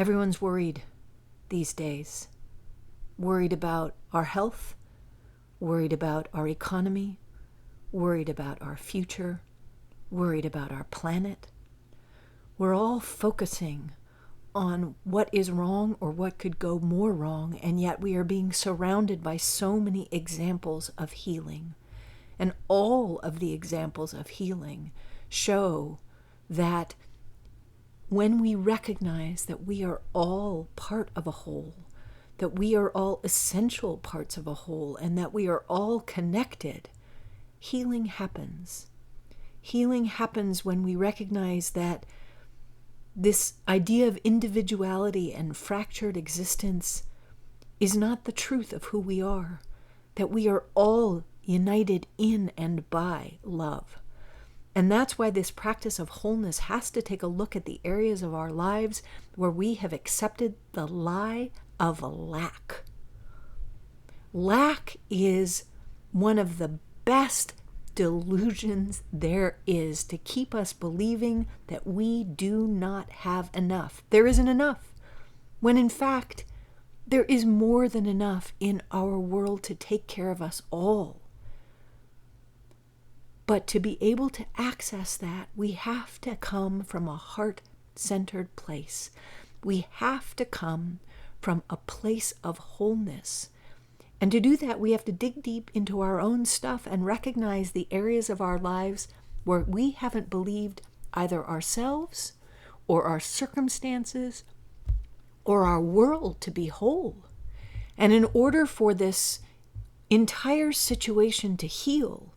Everyone's worried these days. Worried about our health, worried about our economy, worried about our future, worried about our planet. We're all focusing on what is wrong or what could go more wrong, and yet we are being surrounded by so many examples of healing. And all of the examples of healing show that when we recognize that we are all part of a whole, that we are all essential parts of a whole, and that we are all connected, healing happens. Healing happens when we recognize that this idea of individuality and fractured existence is not the truth of who we are, that we are all united in and by love. And that's why this practice of wholeness has to take a look at the areas of our lives where we have accepted the lie of lack. Lack is one of the best delusions there is to keep us believing that we do not have enough. There isn't enough, when in fact, there is more than enough in our world to take care of us all. But to be able to access that, we have to come from a heart-centered place. We have to come from a place of wholeness. And to do that, we have to dig deep into our own stuff and recognize the areas of our lives where we haven't believed either ourselves or our circumstances or our world to be whole. And in order for this entire situation to heal,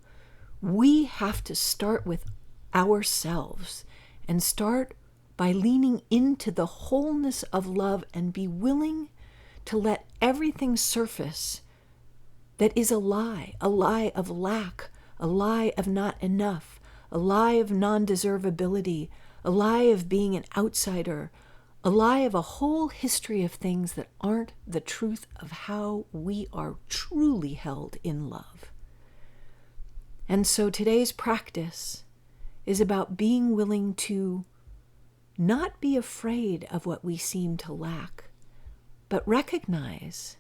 we have to start with ourselves and start by leaning into the wholeness of love and be willing to let everything surface that is a lie of lack, a lie of not enough, a lie of non-deservability, a lie of being an outsider, a lie of a whole history of things that aren't the truth of how we are truly held in love. And so today's practice is about being willing to not be afraid of what we seem to lack, but recognize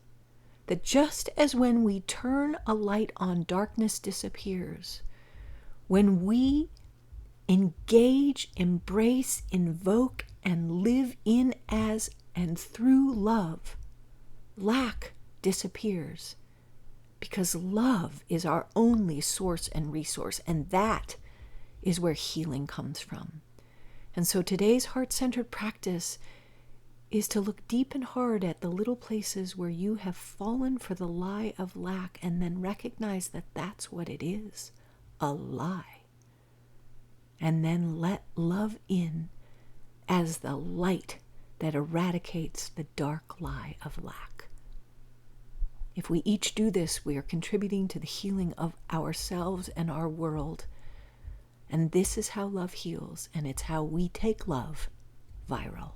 that just as when we turn a light on, darkness disappears. When we engage, embrace, invoke, and live in, as, and through love, lack disappears. Because love is our only source and resource, and that is where healing comes from. And so today's heart-centered practice is to look deep and hard at the little places where you have fallen for the lie of lack, and then recognize that that's what it is, a lie. And then let love in as the light that eradicates the dark lie of lack. If we each do this, we are contributing to the healing of ourselves and our world. And this is how love heals, and it's how we take love viral.